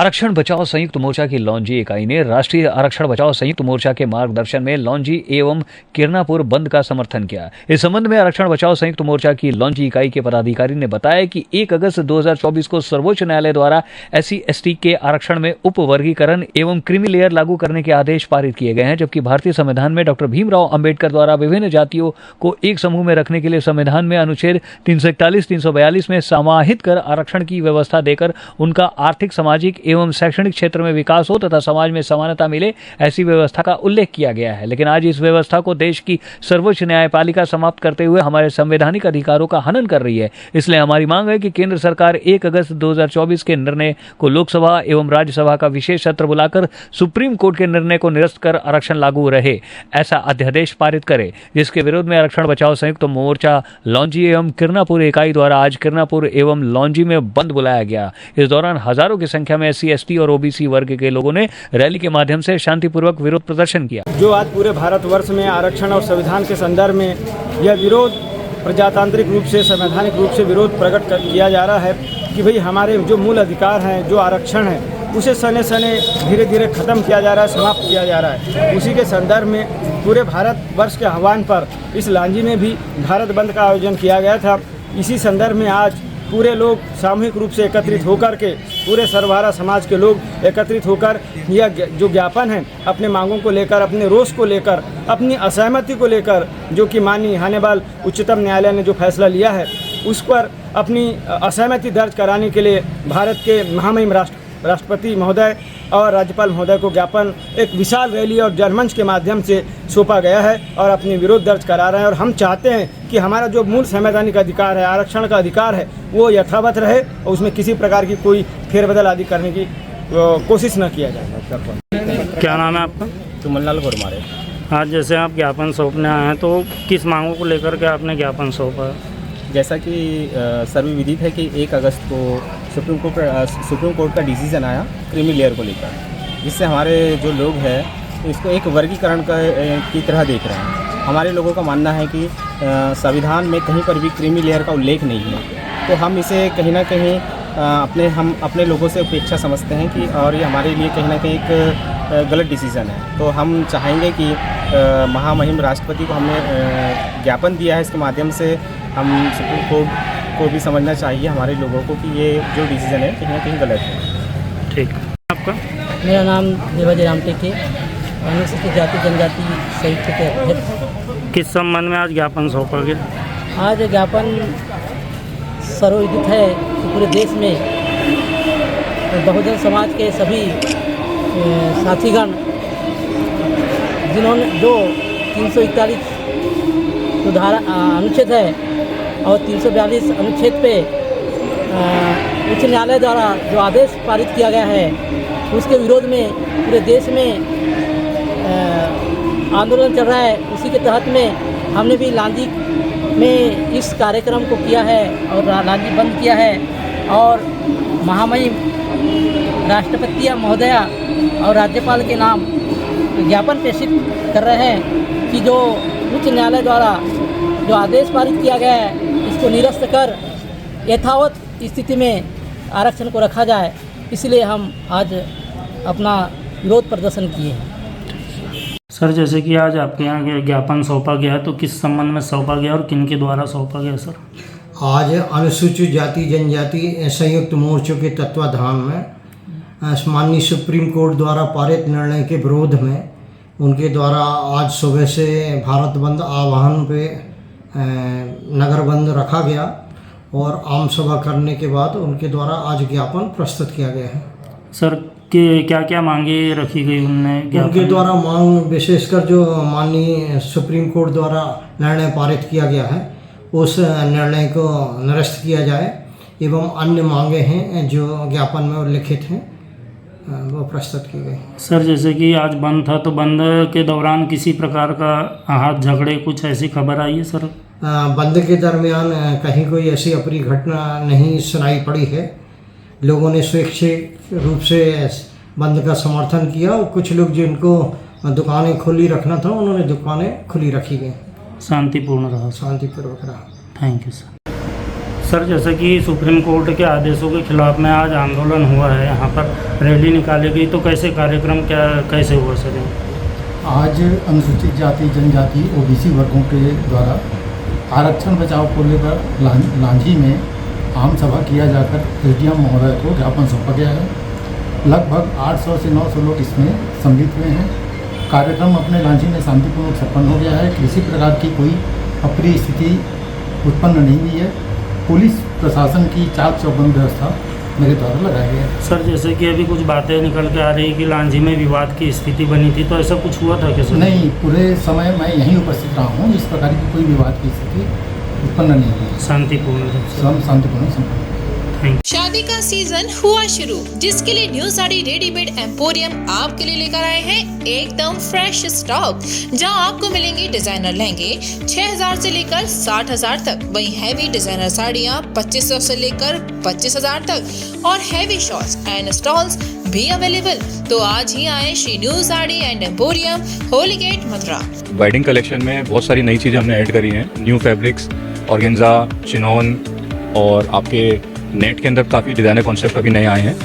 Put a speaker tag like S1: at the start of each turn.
S1: आरक्षण बचाओ संयुक्त मोर्चा की लौंजी इकाई ने राष्ट्रीय आरक्षण बचाओ संयुक्त मोर्चा के मार्गदर्शन में लौंजी एवं किरनापुर बंद का समर्थन किया। इस संबंध में आरक्षण बचाओ संयुक्त मोर्चा की लौंजी इकाई के पदाधिकारी ने बताया कि 1 अगस्त 2024 को सर्वोच्च न्यायालय द्वारा SC/ST के आरक्षण में उपवर्गीकरण एवं क्रीमी लेयर लागू करने के आदेश पारित किए गए हैं, जबकि भारतीय संविधान में डॉक्टर भीमराव अंबेडकर द्वारा विभिन्न जातियों को एक समूह में रखने के लिए संविधान में अनुच्छेद 341, 342 में समाहित कर आरक्षण की व्यवस्था देकर उनका आर्थिक, सामाजिक एवं शैक्षणिक क्षेत्र में विकास हो तथा समाज में समानता मिले, ऐसी व्यवस्था का उल्लेख किया गया है। लेकिन आज इस व्यवस्था को देश की सर्वोच्च न्यायपालिका समाप्त करते हुए हमारे संवैधानिक अधिकारों का हनन कर रही है। इसलिए हमारी मांग है कि केंद्र सरकार 1 अगस्त 2024 के निर्णय को लोकसभा एवं राज्यसभा का विशेष सत्र बुलाकर सुप्रीम कोर्ट के निर्णय को निरस्त कर आरक्षण लागू रहे, ऐसा अध्यादेश पारित करे, जिसके विरोध में आरक्षण बचाओ संयुक्त मोर्चा लौंजी एवं किरनापुर इकाई द्वारा आज किरनापुर एवं लौंजी में बंद बुलाया गया। इस दौरान हजारों की संख्या में SC/ST और OBC वर्ग के लोगों ने रैली के माध्यम से शांतिपूर्वक विरोध प्रदर्शन किया।
S2: जो आज पूरे भारतवर्ष में आरक्षण और संविधान के संदर्भ में यह विरोध प्रजातांत्रिक रूप से, संवैधानिक रूप से विरोध प्रकट किया जा रहा है कि भाई हमारे जो मूल अधिकार हैं, जो आरक्षण है, उसे सने सने धीरे धीरे खत्म किया जा रहा है, समाप्त किया जा रहा है। उसी के संदर्भ में पूरे भारतवर्ष के आह्वान पर इस लांजी में भी भारत बंद का आयोजन किया गया था। इसी संदर्भ में आज पूरे लोग सामूहिक रूप से एकत्रित होकर के, पूरे सर्वहारा समाज के लोग एकत्रित होकर यह जो ज्ञापन है, अपने मांगों को लेकर, अपने रोष को लेकर, अपनी असहमति को लेकर, जो कि माननीय हानेवाल उच्चतम न्यायालय ने जो फैसला लिया है, उस पर अपनी असहमति दर्ज कराने के लिए भारत के महामहिम राष्ट्रपति महोदय और राज्यपाल महोदय को ज्ञापन एक विशाल रैली और जनमंच के माध्यम से सौंपा गया है और अपनी विरोध दर्ज करा रहे हैं। और हम चाहते हैं कि हमारा जो मूल संवैधानिक अधिकार है, आरक्षण का अधिकार है, वो यथावत रहे और उसमें किसी प्रकार की कोई फेरबदल आदि करने की कोशिश न किया जाए।
S3: क्या नाम है आपका?
S2: सुमनलाल गोरमारे।
S3: आज जैसे आप ज्ञापन सौंपने आए हैं, तो किस मांगों को लेकर के आपने ज्ञापन सौंपा?
S4: जैसा कि सर्वविदित है कि 1 अगस्त को सुप्रीम कोर्ट का डिसीजन आया क्रीमी लेयर को लेकर, जिससे हमारे जो लोग हैं इसको एक वर्गीकरण की तरह देख रहे हैं। हमारे लोगों का मानना है कि संविधान में कहीं पर भी क्रीमी लेयर का उल्लेख नहीं है, तो हम इसे कहीं ना कहीं हम अपने लोगों से उपेक्षा समझते हैं कि और ये हमारे लिए कहीं ना कहीं एक गलत डिसीज़न है। तो हम चाहेंगे कि महामहिम राष्ट्रपति को हमने ज्ञापन दिया है, इसके माध्यम से हम सुप्रीम कोर्ट को भी समझना चाहिए हमारे लोगों को कि ये जो डिसीज़न है कहीं ना कहीं गलत है।
S3: ठीक। आपका?
S5: मेरा नाम देवाजी राम टेके, अनुसूचित जाति जनजाति संयुक्त के अध्यक्ष।
S3: किस संबंध में आज ज्ञापन सौंपा गया?
S5: आज ज्ञापन सर्वविदित है कि पूरे देश में बहुजन समाज के सभी साथीगण जिन्होंने जो 341 अनुच्छेद है और 342 अनुच्छेद पे उच्च न्यायालय द्वारा जो आदेश पारित किया गया है, उसके विरोध में पूरे देश में आंदोलन चल रहा है। उसी के तहत में हमने भी लांजी में इस कार्यक्रम को किया है और लांजी बंद किया है और महामहिम राष्ट्रपति महोदया और राज्यपाल के नाम ज्ञापन प्रेषित कर रहे हैं कि जो उच्च न्यायालय द्वारा जो आदेश पारित किया गया है, इसको निरस्त कर यथावत स्थिति में आरक्षण को रखा जाए। इसलिए हम आज अपना विरोध प्रदर्शन किए हैं।
S3: सर, जैसे कि आज आपके यहाँ ज्ञापन सौंपा गया, तो किस संबंध में सौंपा गया और किन के द्वारा सौंपा गया सर?
S6: आज अनुसूचित जाति जनजाति संयुक्त मोर्चों के तत्वाधान में माननीय सुप्रीम कोर्ट द्वारा पारित निर्णय के विरोध में उनके द्वारा आज सुबह से भारत बंद आह्वान पे नगर बंद रखा गया और आम सभा करने के बाद उनके द्वारा आज ज्ञापन प्रस्तुत किया गया है।
S3: सर, कि क्या क्या मांगे रखी गई
S6: उनके द्वारा? मांग विशेषकर जो माननीय सुप्रीम कोर्ट द्वारा निर्णय पारित किया गया है, उस निर्णय को निरस्त किया जाए एवं अन्य मांगे हैं जो ज्ञापन में उल्लिखित हैं, वो प्रस्तुत की गई।
S3: सर, जैसे कि आज बंद था, तो बंद के दौरान किसी प्रकार का हाथ झगड़े कुछ ऐसी खबर आई है सर?
S6: बंद के दरमियान कहीं कोई ऐसी अप्रिय घटना नहीं सुनाई पड़ी है। लोगों ने स्वैच्छिक रूप से बंद का समर्थन किया और कुछ लोग जिनको दुकानें खुली रखना था, उन्होंने दुकानें खुली रखी गई।
S3: शांतिपूर्ण रहा?
S6: शांतिपूर्वक रहा।
S3: Thank you sir. सर जैसे कि सुप्रीम कोर्ट के आदेशों के खिलाफ में आज आंदोलन हुआ है, यहाँ पर रैली निकाली गई, तो कैसे हुआ सर?
S7: आज अनुसूचित जाति जनजाति ओबीसी वर्गों के द्वारा आरक्षण बचाव को लेकर लांझी में आम सभा किया जाकर एसडीएम महोदय को ज्ञापन सौंपा गया है। लगभग 800 से 900 लोग इसमें सम्मिलित हुए हैं। कार्यक्रम अपने लांझी में शांतिपूर्वक संपन्न हो गया है। किसी प्रकार की कोई अप्रिय स्थिति उत्पन्न नहीं हुई है। पुलिस प्रशासन की चाक चौबंद व्यवस्था मेरे द्वारा लगाया गया है।
S3: सर जैसे कि अभी कुछ बातें निकल के आ रही है कि लांझी में विवाद की स्थिति बनी थी, तो ऐसा कुछ हुआ था क्या सर?
S7: नहीं, पूरे समय मैं यहीं उपस्थित रहा हूँ। इस प्रकार की कोई विवाद की स्थिति उत्पन्न नहीं हुई।
S3: शांतिपूर्ण रूप से
S7: सब शांतिपूर्ण संपन्न।
S8: शादी का सीजन हुआ शुरू, जिसके लिए न्यू साड़ी रेडीमेड एम्पोरियम आपके लिए लेकर आए हैं एकदम फ्रेश स्टॉक, जहां आपको मिलेंगे डिजाइनर लहंगे 6000 से लेकर 60000 तक, वहीं हैवी डिजाइनर साड़ियां 2500 से लेकर 25000 तक और हैवी शॉर्ट्स एंड स्टॉल्स भी अवेलेबल। तो आज ही आए Shri new sari and emporium, Holi Gate, Mathura.
S9: Wedding collection में बहुत सारी नई चीज़ें हमने ऐड करी हैं। न्यू फैब्रिक्स, ऑर्गेन्जा, चिनॉन और आपके नेट के अंदर काफ़ी डिज़ाइनर कॉन्सेप्ट अभी नए आए हैं।